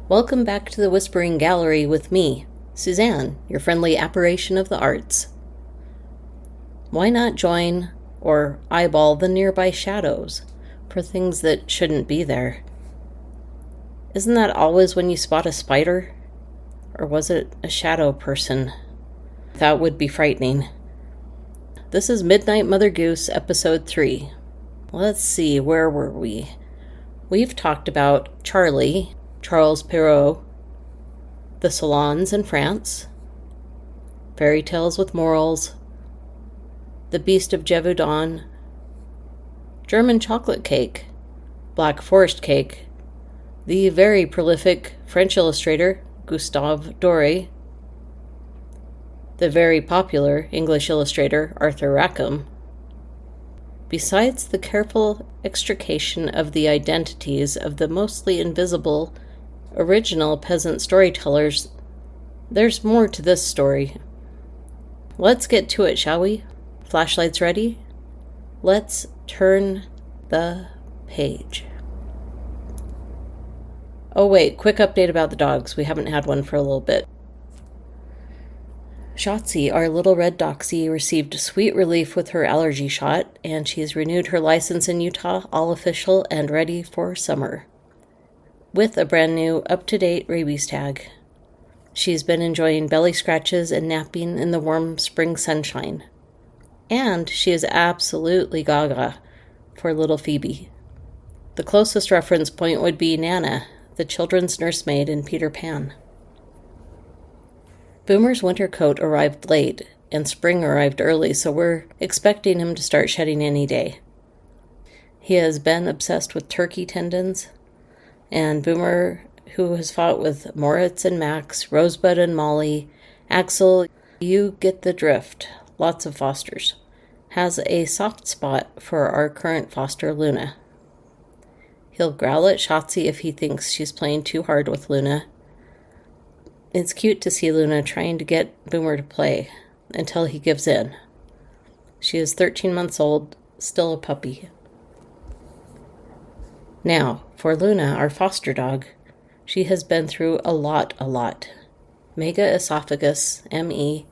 Welcome back to the Whispering Gallery with me, Suzanne, your friendly apparition of the arts. Why not join or eyeball the nearby shadows for things that shouldn't be there? Isn't that always when you spot a spider? Or was it a shadow person? That would be frightening. This is Midnight Mother Goose, Episode 3. Let's see, where were we? We've talked about Charles Perrault, the salons in France, fairy tales with morals, the Beast of Gévaudan, German chocolate cake, Black Forest cake, the very prolific French illustrator Gustave Doré, the very popular English illustrator Arthur Rackham. Besides the careful extrication of the identities of the mostly invisible original peasant storytellers, there's more to this story. Let's get to it, shall we? Flashlights ready? Let's turn the page. Oh wait, quick update about the dogs. We haven't had one for a little bit. Shotzi, our little red doxie, received sweet relief with her allergy shot, and she's renewed her license in Utah, all official and ready for summer, with a brand new, up-to-date rabies tag. She's been enjoying belly scratches and napping in the warm spring sunshine. And she is absolutely gaga for little Phoebe. The closest reference point would be Nana, the children's nursemaid in Peter Pan. Boomer's winter coat arrived late, and spring arrived early, so we're expecting him to start shedding any day. He has been obsessed with turkey tendons, and Boomer, who has fought with Moritz and Max, Rosebud and Molly, Axel, you get the drift, lots of fosters, has a soft spot for our current foster, Luna. He'll growl at Shotzi if he thinks she's playing too hard with Luna. It's cute to see Luna trying to get Boomer to play, until he gives in. She is 13 months old, still a puppy. Now, for Luna, our foster dog, she has been through a lot. Mega esophagus, ME,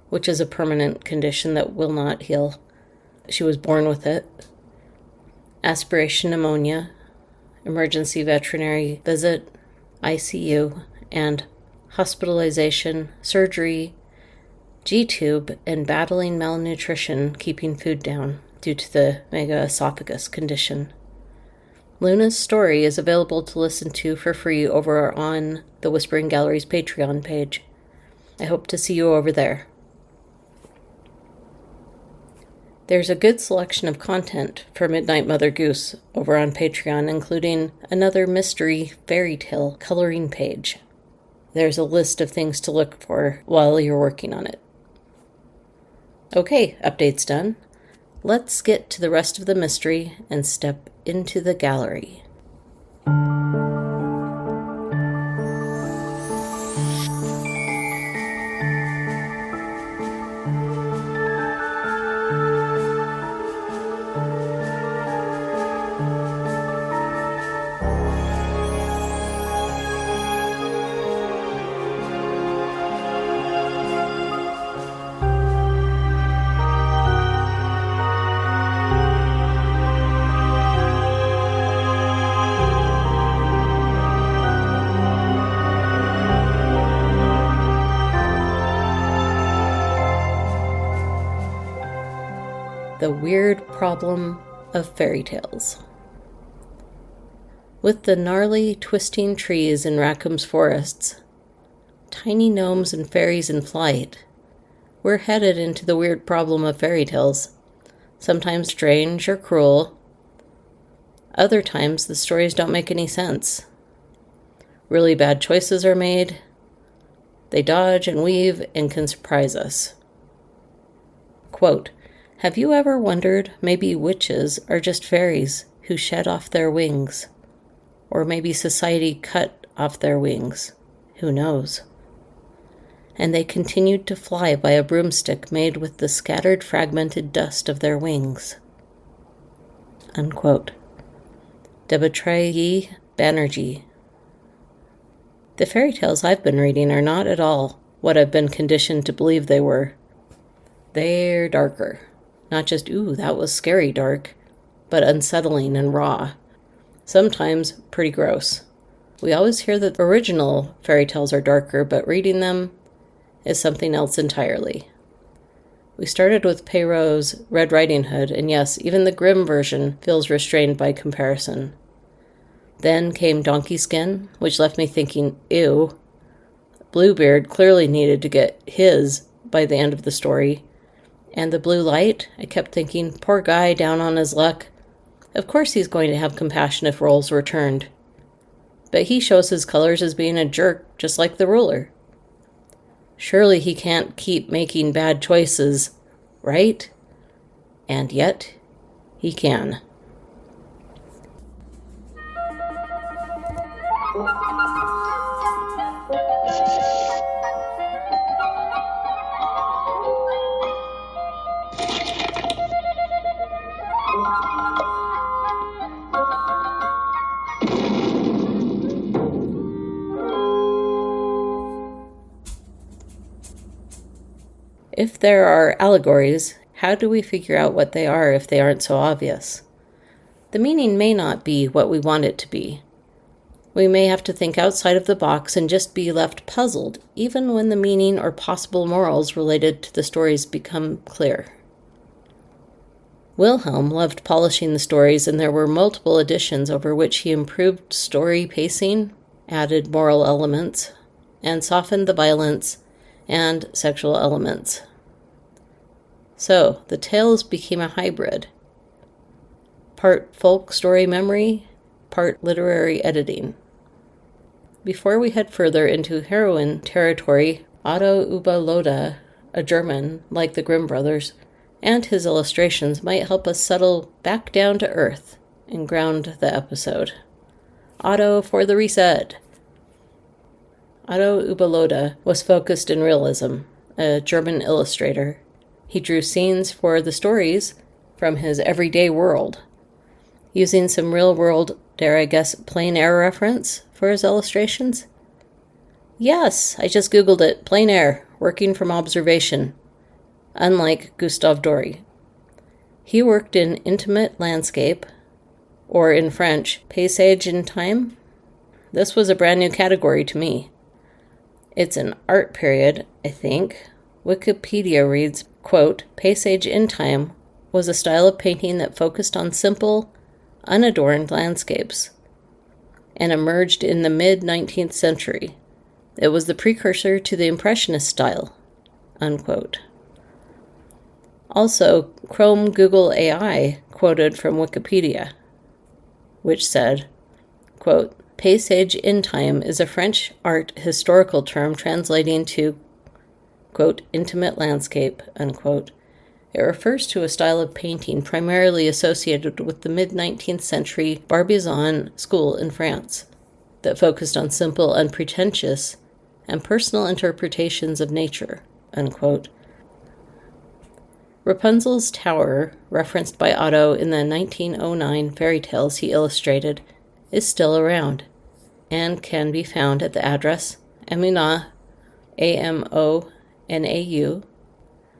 which is a permanent condition that will not heal. She was born with it. Aspiration pneumonia, emergency veterinary visit, ICU, and hospitalization, surgery, G-tube, and battling malnutrition, keeping food down due to the mega esophagus condition. Luna's story is available to listen to for free over on the Whispering Gallery's Patreon page. I hope to see you over there. There's a good selection of content for Midnight Mother Goose over on Patreon, including another mystery fairy tale coloring page. There's a list of things to look for while you're working on it. Okay, update's done. Let's get to the rest of the mystery and step into the gallery. The weird problem of fairy tales. With the gnarly, twisting trees in Rackham's forests, tiny gnomes and fairies in flight, we're headed into the weird problem of fairy tales, sometimes strange or cruel. Other times the stories don't make any sense. Really bad choices are made. They dodge and weave and can surprise us. Quote, have you ever wondered maybe witches are just fairies who shed off their wings? Or maybe society cut off their wings? Who knows? And they continued to fly by a broomstick made with the scattered fragmented dust of their wings. Unquote. Debatrayi Banerjee. The fairy tales I've been reading are not at all what I've been conditioned to believe they were. They're darker. Not just, ooh, that was scary dark, but unsettling and raw. Sometimes pretty gross. We always hear that original fairy tales are darker, but reading them is something else entirely. We started with Perrault's Red Riding Hood, and yes, even the Grimm version feels restrained by comparison. Then came Donkey Skin, which left me thinking, ew. Bluebeard clearly needed to get his by the end of the story. And the Blue Light, I kept thinking, poor guy down on his luck. Of course he's going to have compassion if roles were turned. But he shows his colors as being a jerk, just like the ruler. Surely he can't keep making bad choices, right? And yet, he can. If there are allegories, how do we figure out what they are if they aren't so obvious? The meaning may not be what we want it to be. We may have to think outside of the box and just be left puzzled, even when the meaning or possible morals related to the stories become clear. Wilhelm loved polishing the stories, and there were multiple editions over which he improved story pacing, added moral elements, and softened the violence and sexual elements. So, the tales became a hybrid. Part folk story memory, part literary editing. Before we head further into heroine territory, Otto Ubalota, a German, like the Grimm brothers, and his illustrations might help us settle back down to earth and ground the episode. Otto for the reset. Otto Ubalota was focused in realism, a German illustrator. He drew scenes for the stories from his everyday world, using some real-world, dare I guess, plein air reference for his illustrations. Yes, I just Googled it. Plein air, working from observation, unlike Gustave Doré. He worked in intimate landscape, or in French, paysage in time. This was a brand new category to me. It's an art period, I think. Wikipedia reads, quote, "Paysage in time was a style of painting that focused on simple, unadorned landscapes and emerged in the mid-19th century. It was the precursor to the Impressionist style," unquote. Also, Chrome Google AI quoted from Wikipedia, which said, quote, "Paysage in time is a French art historical term translating to, quote, intimate landscape," unquote. It refers to a style of painting primarily associated with the mid-19th century Barbizon school in France that focused on simple, unpretentious, and personal interpretations of nature, unquote. Rapunzel's tower, referenced by Otto in the 1909 fairy tales he illustrated, is still around and can be found at the address Amonau, Amonau,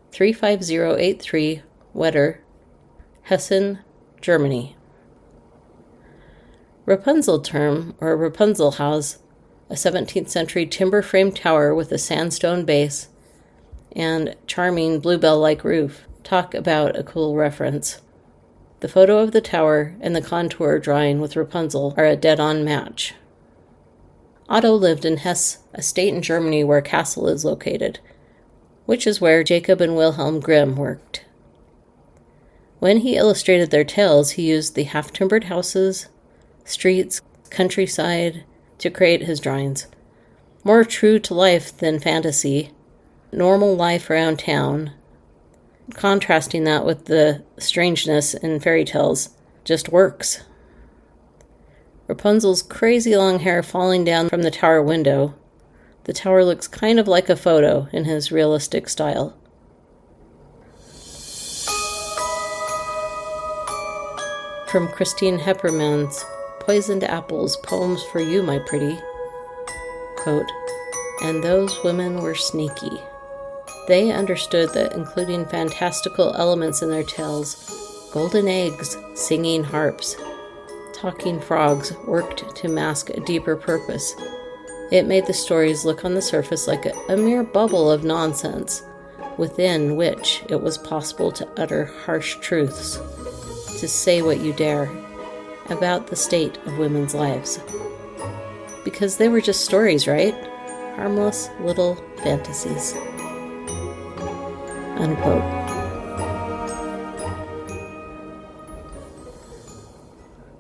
35083 Wetter, Hessen, Germany. Rapunzelturm, or Rapunzelhaus, a 17th century timber-framed tower with a sandstone base and charming bluebell-like roof. Talk about a cool reference. The photo of the tower and the contour drawing with Rapunzel are a dead-on match. Otto lived in Hesse, a state in Germany where Kassel is located, which is where Jacob and Wilhelm Grimm worked. When he illustrated their tales, he used the half-timbered houses, streets, countryside to create his drawings. More true to life than fantasy, normal life around town. Contrasting that with the strangeness in fairy tales just works. Rapunzel's crazy long hair falling down from the tower window. The tower looks kind of like a photo in his realistic style. From Christine Heppermann's Poisoned Apples, Poems for You, My Pretty. quote, "And those women were sneaky. They understood that including fantastical elements in their tales, golden eggs, singing harps, talking frogs worked to mask a deeper purpose. It made the stories look on the surface like a mere bubble of nonsense, within which it was possible to utter harsh truths, to say what you dare, about the state of women's lives. Because they were just stories, right? Harmless little fantasies." Unquote.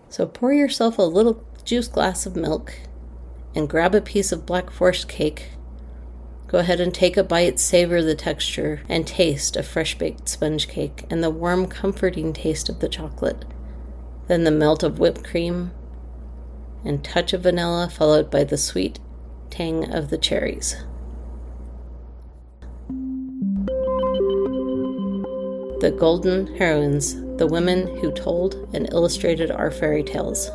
So pour yourself a little juice glass of milk and grab a piece of black forest cake. Go ahead and take a bite, savor the texture, and taste a fresh-baked sponge cake and the warm, comforting taste of the chocolate. Then the melt of whipped cream and touch of vanilla, followed by the sweet tang of the cherries. The Golden Heroines, the women who told and illustrated our fairy tales.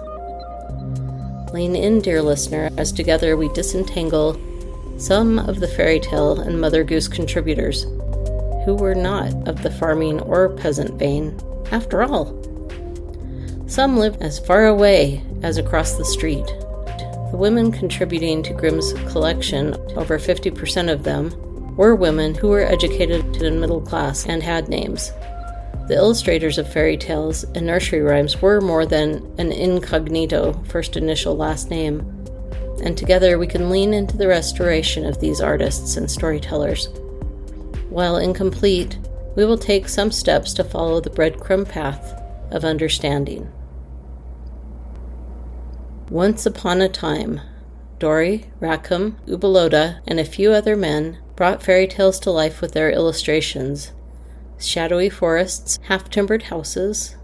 Lean in, dear listener, as together we disentangle some of the fairy tale and Mother Goose contributors, who were not of the farming or peasant vein, after all. Some lived as far away as across the street. The women contributing to Grimm's collection, over 50% of them, were women who were educated and middle class and had names. The illustrators of fairy tales and nursery rhymes were more than an incognito, first initial, last name, and together we can lean into the restoration of these artists and storytellers. While incomplete, we will take some steps to follow the breadcrumb path of understanding. Once upon a time, Dory, Rackham, Ubaloda, and a few other men brought fairy tales to life with their illustrations. Shadowy forests, half-timbered houses,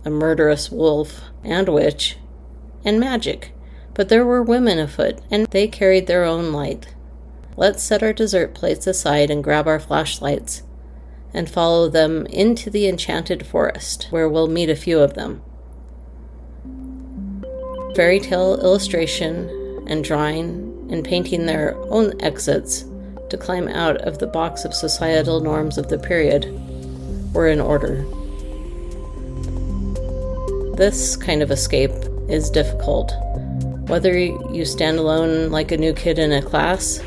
a murderous wolf and witch, and magic. But there were women afoot, and they carried their own light. Let's set our dessert plates aside and grab our flashlights, and follow them into the enchanted forest, where we'll meet a few of them. Fairy tale illustration and drawing and painting their own exits to climb out of the box of societal norms of the period were in order. This kind of escape is difficult. Whether you stand alone like a new kid in a class,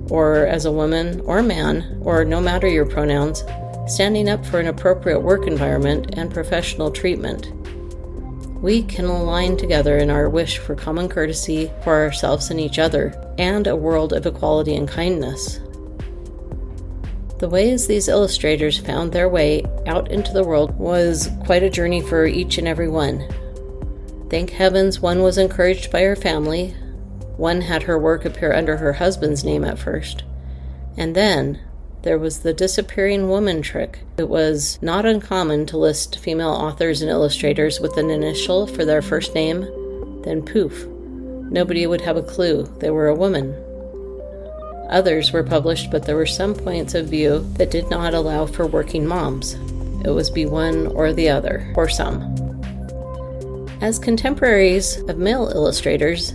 or as a woman or man, or no matter your pronouns, standing up for an appropriate work environment and professional treatment. We can align together in our wish for common courtesy for ourselves and each other, and a world of equality and kindness. The ways these illustrators found their way out into the world was quite a journey for each and every one. Thank heavens one was encouraged by her family, one had her work appear under her husband's name at first, and then there was the disappearing woman trick. It was not uncommon to list female authors and illustrators with an initial for their first name, then poof, nobody would have a clue they were a woman. Others were published, but there were some points of view that did not allow for working moms. It was be one or the other, or some. As contemporaries of male illustrators,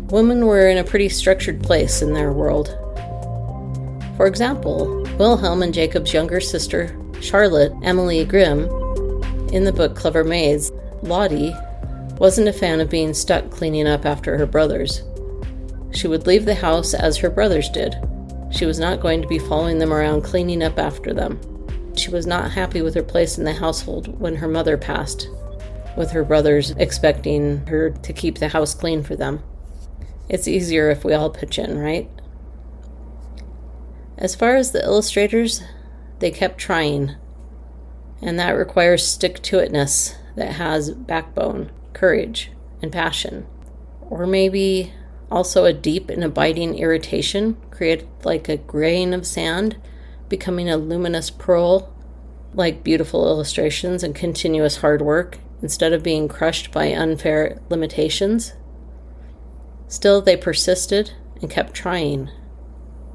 women were in a pretty structured place in their world. For example, Wilhelm and Jacob's younger sister, Charlotte Emily Grimm, in the book Clever Maids, Lottie wasn't a fan of being stuck cleaning up after her brothers. She would leave the house as her brothers did. She was not going to be following them around cleaning up after them. She was not happy with her place in the household when her mother passed, with her brothers expecting her to keep the house clean for them. It's easier if we all pitch in, right? As far as the illustrators, they kept trying, and that requires stick-to-itness that has backbone, courage, and passion. Or maybe also a deep and abiding irritation, created like a grain of sand, becoming a luminous pearl, like beautiful illustrations and continuous hard work, instead of being crushed by unfair limitations. Still, they persisted and kept trying,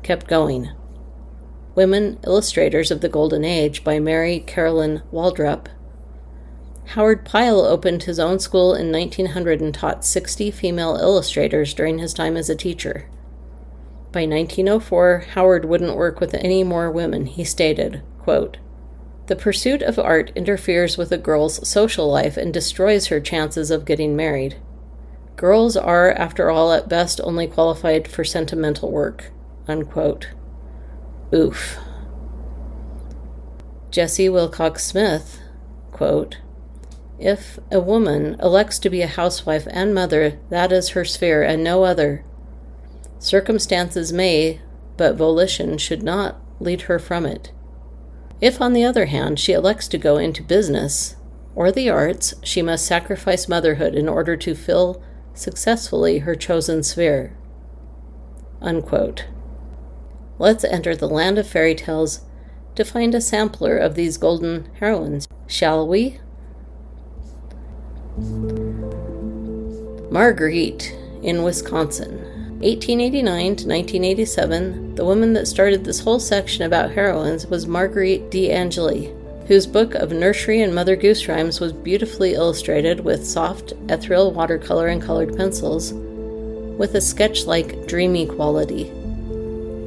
kept going. Women Illustrators of the Golden Age by Mary Carolyn Waldrop. Howard Pyle opened his own school in 1900 and taught 60 female illustrators during his time as a teacher. By 1904, Howard wouldn't work with any more women. He stated, quote, "The pursuit of art interferes with a girl's social life and destroys her chances of getting married. Girls are, after all, at best only qualified for sentimental work." Unquote. Oof. Jessie Wilcox Smith, quote, "If a woman elects to be a housewife and mother, that is her sphere and no other. Circumstances may, but volition should not, lead her from it. If, on the other hand, she elects to go into business or the arts, she must sacrifice motherhood in order to fill successfully her chosen sphere." Unquote. Let's enter the land of fairy tales to find a sampler of these golden heroines, shall we? Marguerite in Wisconsin. 1889 to 1987, the woman that started this whole section about heroines was Marguerite d'Angely, whose book of nursery and Mother Goose rhymes was beautifully illustrated with soft, ethereal watercolor and colored pencils, with a sketch-like, dreamy quality.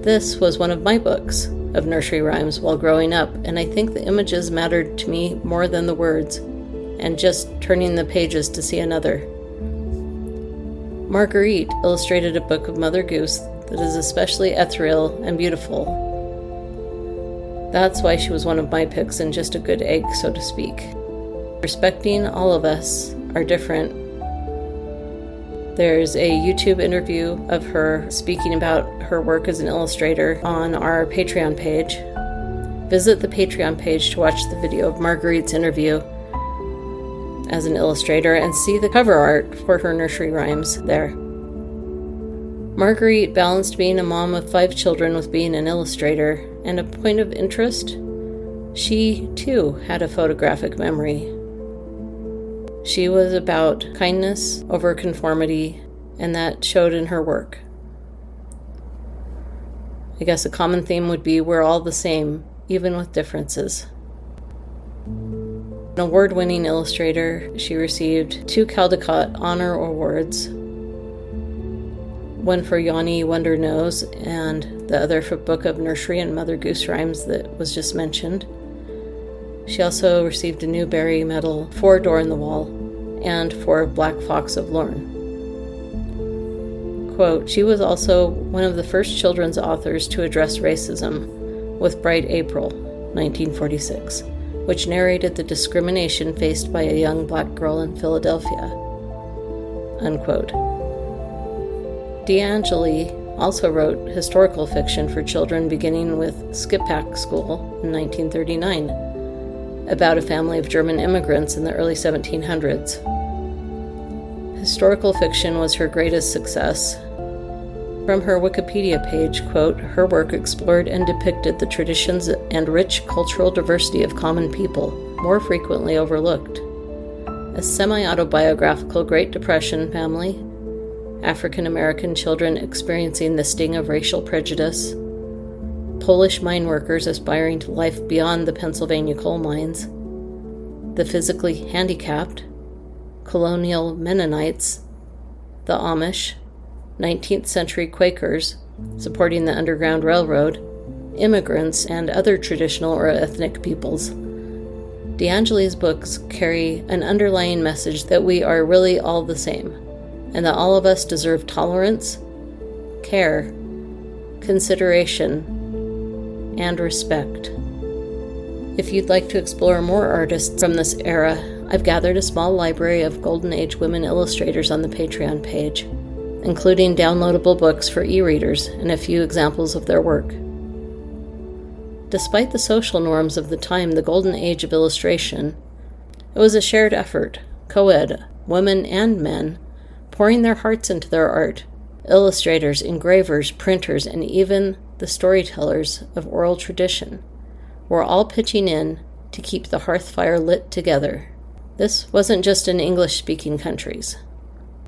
This was one of my books of nursery rhymes while growing up, and I think the images mattered to me more than the words, and just turning the pages to see another. Marguerite illustrated a book of Mother Goose that is especially ethereal and beautiful. That's why she was one of my picks and just a good egg, so to speak. Respecting all of us are different. There's a YouTube interview of her speaking about her work as an illustrator on our Patreon page. Visit the Patreon page to watch the video of Marguerite's interview as an illustrator and see the cover art for her nursery rhymes there. Marguerite balanced being a mom of 5 children with being an illustrator, and a point of interest, she too had a photographic memory. She was about kindness over conformity, and that showed in her work. I guess a common theme would be we're all the same, even with differences. An award-winning illustrator, she received 2 Caldecott Honor Awards, one for Yanni Wonder Nose and the other for Book of Nursery and Mother Goose Rhymes that was just mentioned. She also received a Newbery Medal for Door in the Wall and for Black Fox of Lorne. Quote, "She was also one of the first children's authors to address racism with Bright April, 1946, which narrated the discrimination faced by a young black girl in Philadelphia." Unquote. D'Angely also wrote historical fiction for children beginning with Skip Pack School in 1939, about a family of German immigrants in the early 1700s. Historical fiction was her greatest success. From her Wikipedia page, quote, "Her work explored and depicted the traditions and rich cultural diversity of common people, more frequently overlooked. A semi-autobiographical Great Depression family, African-American children experiencing the sting of racial prejudice, Polish mine workers aspiring to life beyond the Pennsylvania coal mines, the physically handicapped, colonial Mennonites, the Amish, 19th century Quakers supporting the Underground Railroad, immigrants, and other traditional or ethnic peoples. D'Angely's books carry an underlying message that we are really all the same, and that all of us deserve tolerance, care, consideration, and respect. If you'd like to explore more artists from this era, I've gathered a small library of Golden Age women illustrators on the Patreon page, including downloadable books for e-readers and a few examples of their work. Despite the social norms of the time, the Golden Age of illustration, it was a shared effort, co-ed, women and men, pouring their hearts into their art. Illustrators, engravers, printers, and even the storytellers of oral tradition were all pitching in to keep the hearth fire lit together. This wasn't just in English-speaking countries.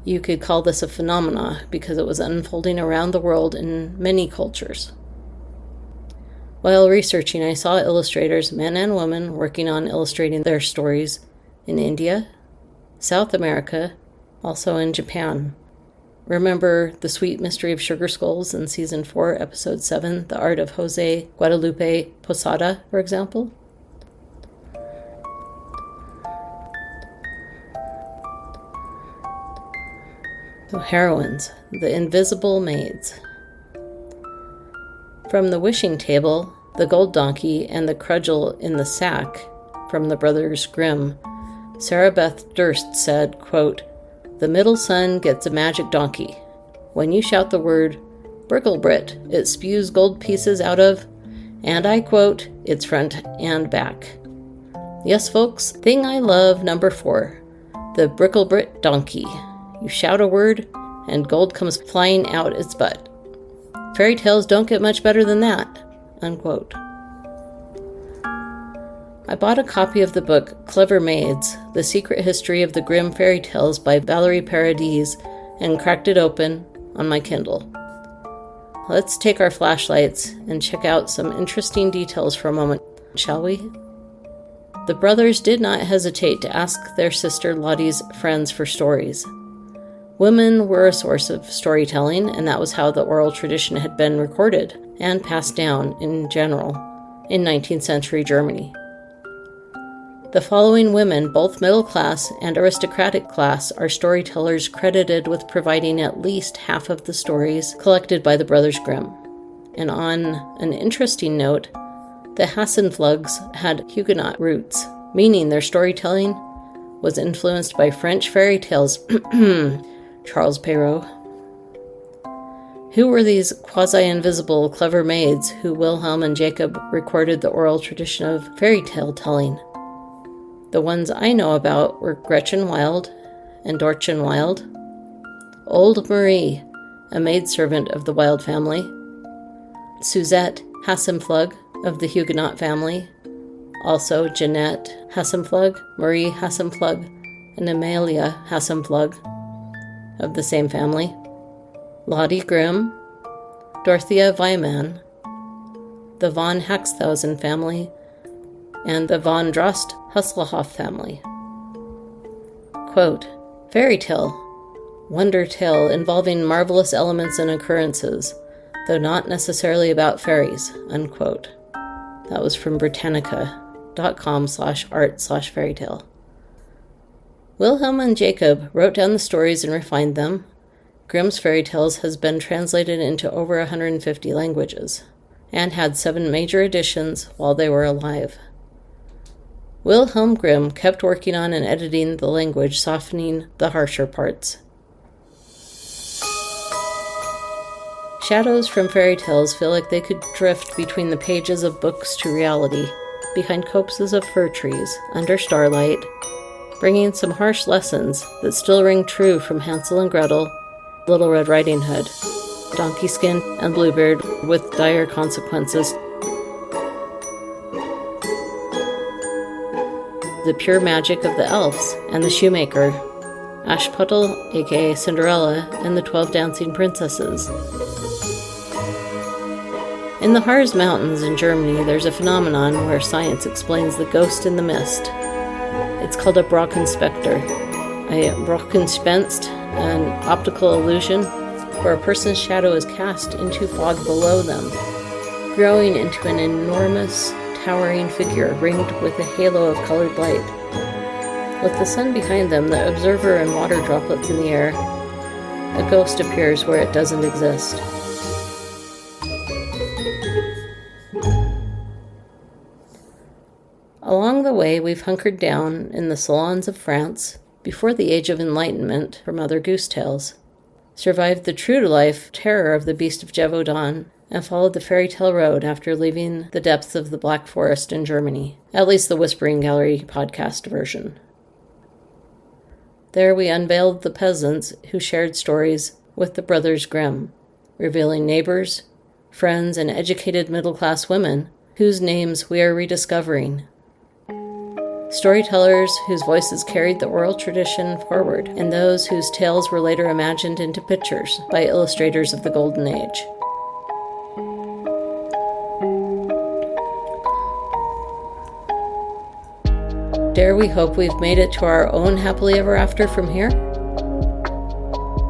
You could call this a phenomena because it was unfolding around the world in many cultures. While researching, I saw illustrators, men and women, working on illustrating their stories in India, South America, also in Japan. Remember The Sweet Mystery of Sugar Skulls in Season 4, Episode 7, The Art of Jose Guadalupe Posada, for example? So heroines, the invisible maids. From The Wishing Table, The Gold Donkey, and The Cudgel in the Sack, from the Brothers Grimm, Sarah Beth Durst said, quote, "The middle son gets a magic donkey. When you shout the word Bricklebrit, it spews gold pieces out of, and I quote, its front and back. Yes, folks, thing I love, number 4, the Bricklebrit donkey. You shout a word, and gold comes flying out its butt. Fairy tales don't get much better than that," unquote. I bought a copy of the book Clever Maids, The Secret History of the Grimm Fairy Tales by Valerie Paradis, and cracked it open on my Kindle. Let's take our flashlights and check out some interesting details for a moment, shall we? The brothers did not hesitate to ask their sister Lottie's friends for stories. Women were a source of storytelling, and that was how the oral tradition had been recorded and passed down in general in 19th century Germany. The following women, both middle class and aristocratic class, are storytellers credited with providing at least half of the stories collected by the Brothers Grimm. And on an interesting note, the Hasenpflugs had Huguenot roots, meaning their storytelling was influenced by French fairy tales. Charles Perrault. Who were these quasi-invisible clever maids who Wilhelm and Jacob recorded the oral tradition of fairy tale telling? The ones I know about were Gretchen Wild and Dorchen Wild, Old Marie, a maidservant of the Wild family, Suzette Hasenpflug of the Huguenot family, also Jeanette Hasenpflug, Marie Hasenpflug, and Amelia Hasenpflug of the same family, Lottie Grimm, Dorothea Weimann, the von Haxthausen family, and the von Drost Husselhoff family. Quote, "Fairy tale, wonder tale involving marvelous elements and occurrences, though not necessarily about fairies," unquote. That was from Britannica.com/art/fairytale. Wilhelm and Jacob wrote down the stories and refined them. Grimm's fairy tales has been translated into over 150 languages, and had 7 major editions while they were alive. Wilhelm Grimm kept working on and editing the language, softening the harsher parts. Shadows from fairy tales feel like they could drift between the pages of books to reality, behind copses of fir trees, under starlight, bringing some harsh lessons that still ring true from Hansel and Gretel, Little Red Riding Hood, Donkey Skin, and Bluebeard, with dire consequences. The pure magic of the elves and the shoemaker, Ashputtel, aka Cinderella, and the 12 dancing princesses. In the Harz Mountains in Germany, there's a phenomenon where science explains the ghost in the mist. It's called a Brockenspecter, a Brockenspenst, an optical illusion where a person's shadow is cast into fog below them, growing into an enormous, towering figure ringed with a halo of colored light. With the sun behind them, the observer, and water droplets in the air, a ghost appears where it doesn't exist. Along the way, we've hunkered down in the salons of France before the Age of Enlightenment for Mother Goose tales, survived the true-to-life terror of the Beast of Gévaudan, and followed the fairy tale road after leaving the depths of the Black Forest in Germany, at least the Whispering Gallery podcast version. There we unveiled the peasants who shared stories with the Brothers Grimm, revealing neighbors, friends, and educated middle-class women whose names we are rediscovering. Storytellers whose voices carried the oral tradition forward, and those whose tales were later imagined into pictures by illustrators of the Golden Age. Dare we hope we've made it to our own happily ever after from here?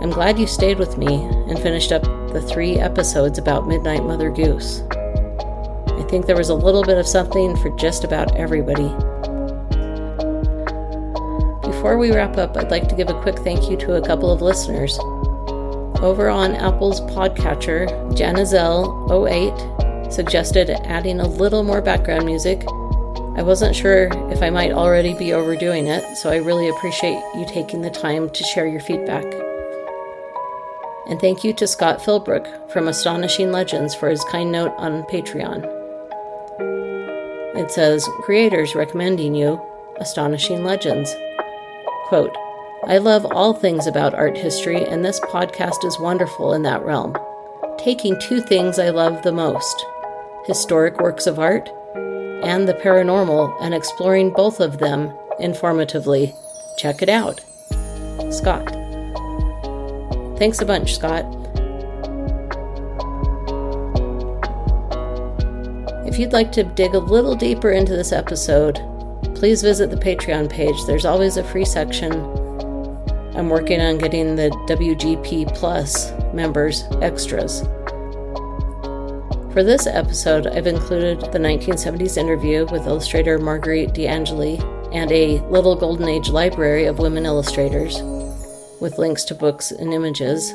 I'm glad you stayed with me and finished up the 3 episodes about Midnight Mother Goose. I think there was a little bit of something for just about everybody. Before we wrap up, I'd like to give a quick thank you to a couple of listeners. Over on Apple's podcatcher, Janazelle08 suggested adding a little more background music. I wasn't sure if I might already be overdoing it, so I really appreciate you taking the time to share your feedback. And thank you to Scott Philbrook from Astonishing Legends for his kind note on Patreon. It says, creators recommending you Astonishing Legends. Quote, I love all things about art history, and this podcast is wonderful in that realm. Taking 2 things I love the most, historic works of art and the paranormal, and exploring both of them informatively. Check it out. Scott. Thanks a bunch, Scott. If you'd like to dig a little deeper into this episode, please visit the Patreon page. There's always a free section. I'm working on getting the WGP Plus members extras. For this episode, I've included the 1970s interview with illustrator Marguerite D'Angeli and a Little Golden Age library of women illustrators with links to books and images,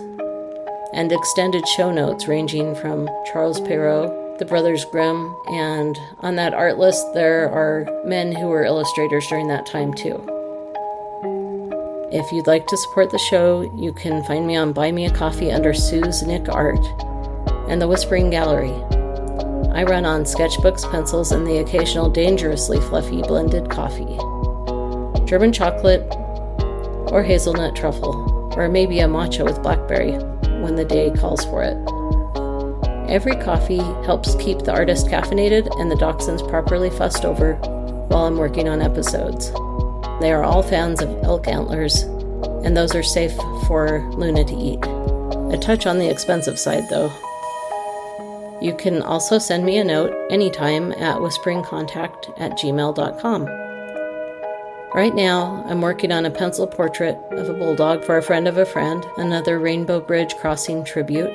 and extended show notes ranging from Charles Perrault, the brothers Grimm, and on that art list there are men who were illustrators during that time too. If you'd like to support the show, you can find me on Buy Me a Coffee under Sue's Nick Art and the Whispering Gallery. I run on sketchbooks, pencils, and the occasional dangerously fluffy blended coffee. German chocolate or hazelnut truffle, or maybe a matcha with blackberry when the day calls for it. Every coffee helps keep the artist caffeinated and the dachshunds properly fussed over while I'm working on episodes. They are all fans of elk antlers, and those are safe for Luna to eat. A touch on the expensive side, though. You can also send me a note anytime at whisperingcontact@gmail.com. Right now, I'm working on a pencil portrait of a bulldog for a friend of a friend, another Rainbow Bridge Crossing tribute.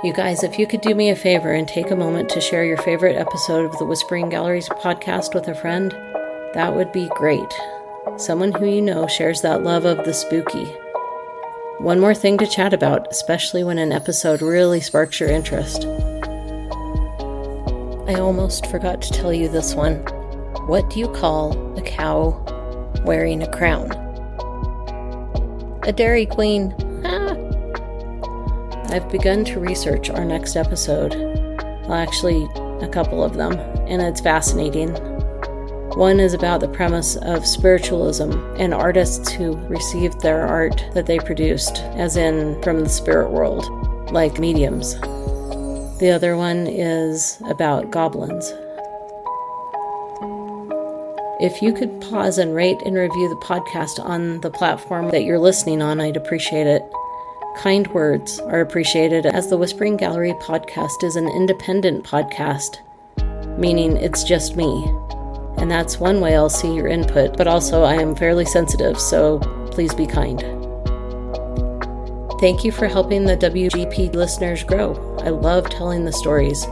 You guys, if you could do me a favor and take a moment to share your favorite episode of the Whispering Galleries podcast with a friend, that would be great. Someone who you know shares that love of the spooky. One more thing to chat about, especially when an episode really sparks your interest. I almost forgot to tell you this one. What do you call a cow wearing a crown? A Dairy Queen. I've begun to research our next episode. Well, actually, a couple of them, and it's fascinating. One is about the premise of spiritualism and artists who received their art that they produced, as in from the spirit world, like mediums. The other one is about goblins. If you could pause and rate and review the podcast on the platform that you're listening on, I'd appreciate it. Kind words are appreciated, as the Whispering Gallery podcast is an independent podcast, meaning it's just me. And that's one way I'll see your input, but also I am fairly sensitive, so please be kind. Thank you for helping the WGP listeners grow. I love telling the stories.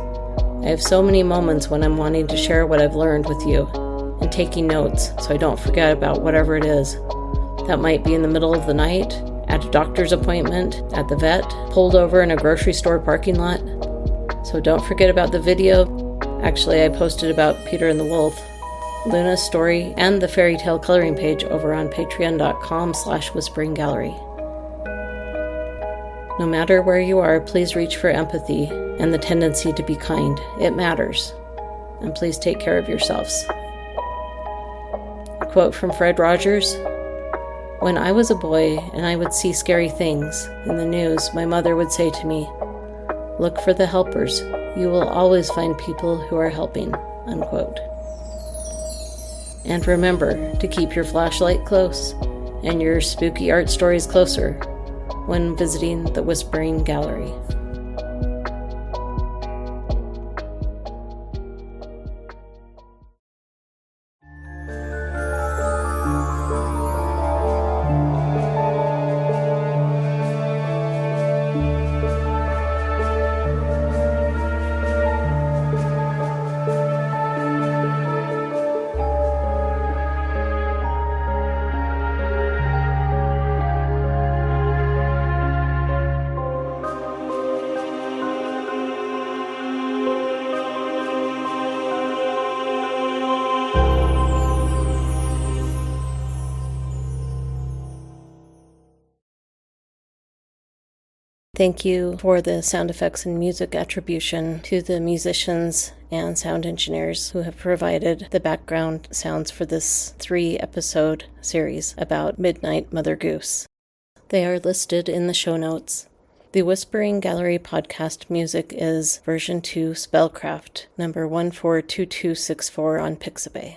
I have so many moments when I'm wanting to share what I've learned with you and taking notes so I don't forget about whatever it is. That might be in the middle of the night, at a doctor's appointment, at the vet, pulled over in a grocery store parking lot. So don't forget about the video. Actually, I posted about Peter and the Wolf, Luna's story, and the fairy tale coloring page over on patreon.com/whisperinggallery. No matter where you are, please reach for empathy and the tendency to be kind. It matters. And please take care of yourselves. A quote from Fred Rogers: When I was a boy and I would see scary things in the news, my mother would say to me, "Look for the helpers. You will always find people who are helping." Unquote. And remember to keep your flashlight close and your spooky art stories closer when visiting the Whispering Gallery. Thank you for the sound effects and music attribution to the musicians and sound engineers who have provided the background sounds for this 3-episode series about Midnight Mother Goose. They are listed in the show notes. The Whispering Gallery podcast music is version 2 Spellcraft, number 142264 on Pixabay.